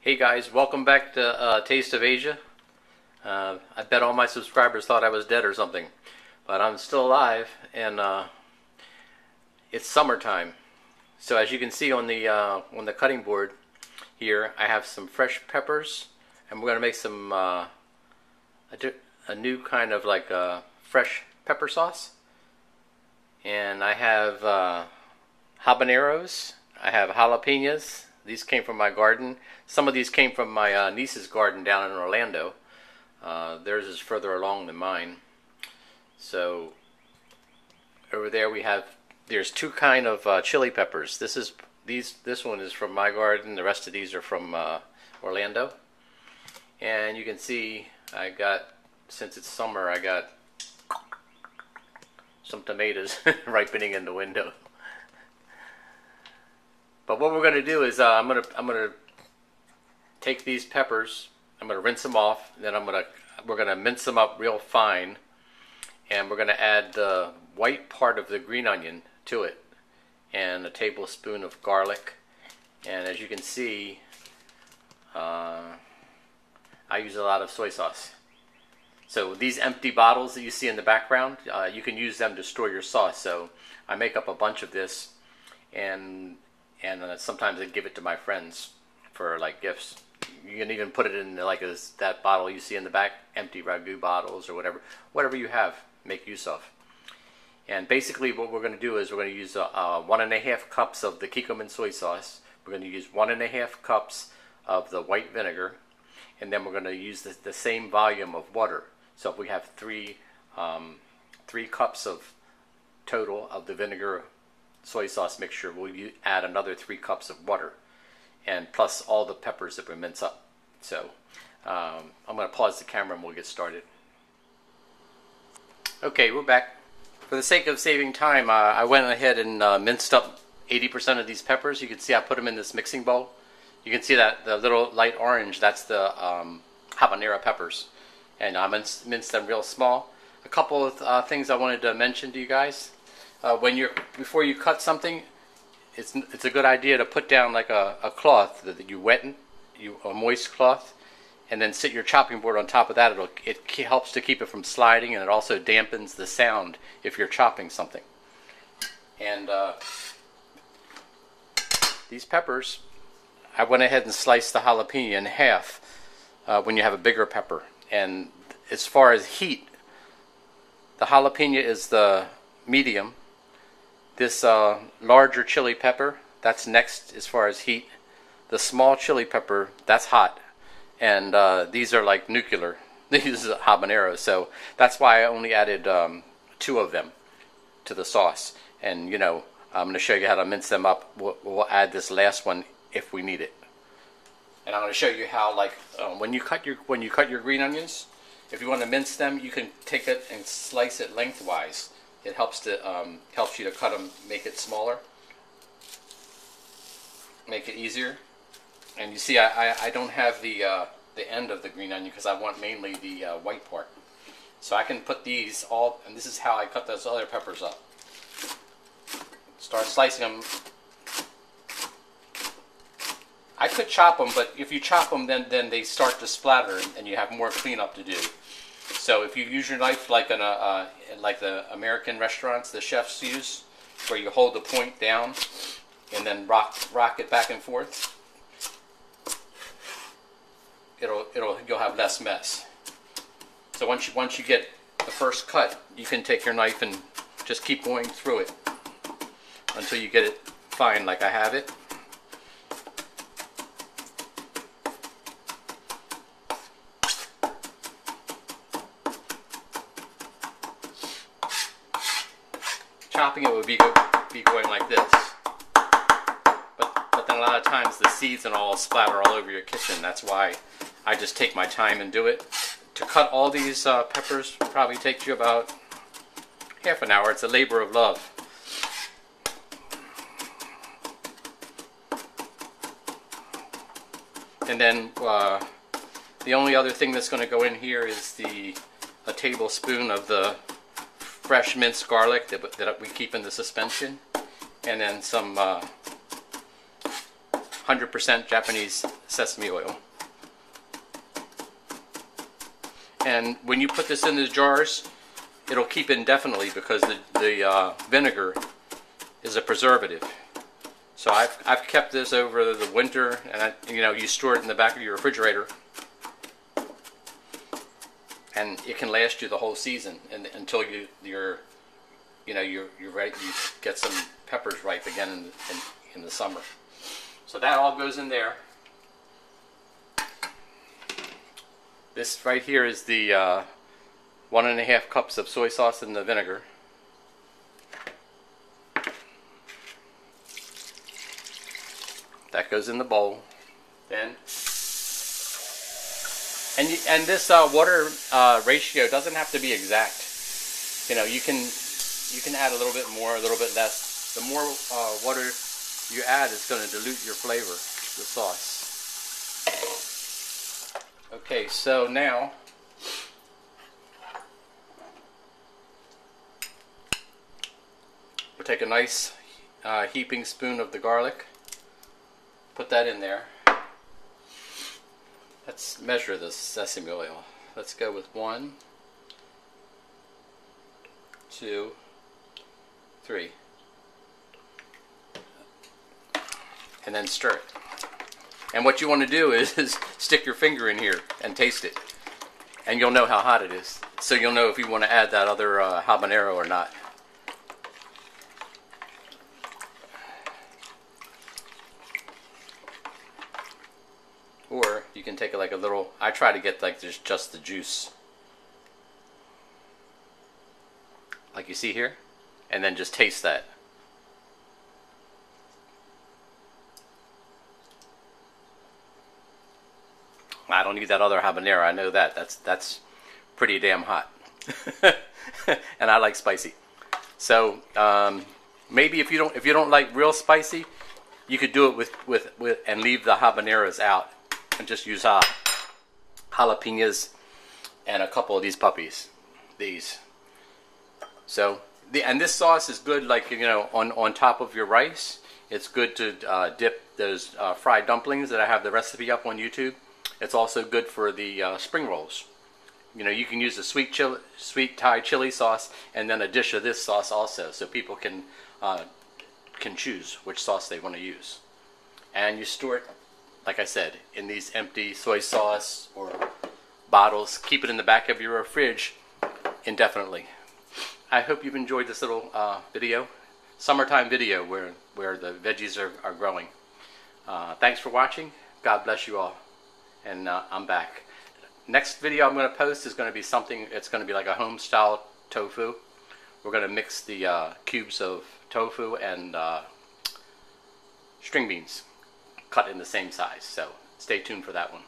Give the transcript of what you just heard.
Hey guys, welcome back to Taste of Asia. I bet all my subscribers thought I was dead or something, but I'm still alive, and it's summertime. So as you can see on the cutting board here, I have some fresh peppers, and we're going to make some a new kind of like fresh pepper sauce. And I have habaneros. I have jalapenos. These came from my garden. Some of these came from my niece's garden down in Orlando. Theirs is further along than mine. So over there there's two kind of chili peppers. This one is from my garden. The rest of these are from Orlando. And you can see since it's summer, I got some tomatoes ripening in the window. But what we're going to do is I'm going to take these peppers, I'm going to rinse them off, then we're going to mince them up real fine, and we're going to add the white part of the green onion to it, and a tablespoon of garlic. And as you can see, I use a lot of soy sauce. So these empty bottles that you see in the background, you can use them to store your sauce. So I make up a bunch of this, and sometimes I give it to my friends for like gifts. You can even put it in like that bottle you see in the back, empty ragu bottles or whatever you have, make use of. And basically what we're going to do is we're going to use 1.5 cups of the Kikkoman soy sauce. We're going to use 1.5 cups of the white vinegar, and then we're going to use the same volume of water. So if we have three cups of total of the vinegar soy sauce mixture, we'll add another 3 cups of water, and plus all the peppers that we mince up. So I'm going to pause the camera and we'll get started. Okay, we're back. For the sake of saving time, I went ahead and minced up 80% of these peppers. You can see I put them in this mixing bowl. You can see that the little light orange, that's the habanero peppers, and I minced them real small. A couple of things I wanted to mention to you guys. Before you cut something, it's a good idea to put down like a cloth that you wet, a moist cloth, and then sit your chopping board on top of that. It helps to keep it from sliding, and it also dampens the sound if you're chopping something. And these peppers, I went ahead and sliced the jalapeno in half when you have a bigger pepper. And as far as heat, the jalapeno is the medium. This larger chili pepper, that's next as far as heat. The small chili pepper, that's hot. And these are like nuclear. These are habaneros. So that's why I only added 2 of them to the sauce. And you know, I'm going to show you how to mince them up. We'll add this last one if we need it. And I'm going to show you how, like, when you cut your green onions, if you want to mince them, you can take it and slice it lengthwise. It helps you to cut them, make it smaller, make it easier. And you see, I don't have the end of the green onion because I want mainly the white part. So I can put these all, and this is how I cut those other peppers up. Start slicing them. I could chop them, but if you chop them, then they start to splatter, and you have more cleanup to do. So if you use your knife like like the American restaurants, the chefs use, where you hold the point down and then rock it back and forth, you'll have less mess. So once you get the first cut, you can take your knife and just keep going through it until you get it fine, like I have it. Chopping it would be going like this, but then a lot of times the seeds and all splatter all over your kitchen. That's why I just take my time and do it. To cut all these peppers probably takes you about half an hour. It's a labor of love. And then the only other thing that's going to go in here is a tablespoon of the fresh minced garlic that we keep in the suspension, and then some 100% Japanese sesame oil. And when you put this in the jars, it'll keep indefinitely because the vinegar is a preservative. So I've kept this over the winter, and you store it in the back of your refrigerator, and it can last you the whole season until you're ready. You get some peppers ripe again in the summer. So that all goes in there. This right here is the 1.5 cups of soy sauce in the vinegar. That goes in the bowl. Then, and this water ratio doesn't have to be exact. You can add a little bit more, a little bit less. The more water you add, it's going to dilute your flavor, the sauce. Okay, so now we'll take a nice heaping spoon of the garlic, put that in there. Let's measure the sesame oil. Let's go with 1, 2, 3, and then stir it. And what you want to do is stick your finger in here and taste it, and you'll know how hot it is. So you'll know if you want to add that other habanero or not. Or you can take like a little, I try to get like just the juice, like you see here, and then just taste that. I don't need that other habanero. I know that. That's pretty damn hot, and I like spicy. So maybe if you don't like real spicy, you could do it with and leave the habaneros out and just use jalapenos and a couple of these puppies. So and this sauce is good, like on top of your rice. It's good to dip those fried dumplings that I have the recipe up on YouTube. It's also good for the spring rolls. You can use the sweet Thai chili sauce and then a dish of this sauce also, so people can choose which sauce they want to use. And you store it, like I said, in these empty soy sauce or bottles. Keep it in the back of your fridge indefinitely. I hope you've enjoyed this little video, summertime video where the veggies are growing. Thanks for watching. God bless you all. And I'm back. Next video I'm going to post is going to be something, it's going to be like a home style tofu. We're going to mix the cubes of tofu and string beans cut in the same size. So stay tuned for that one.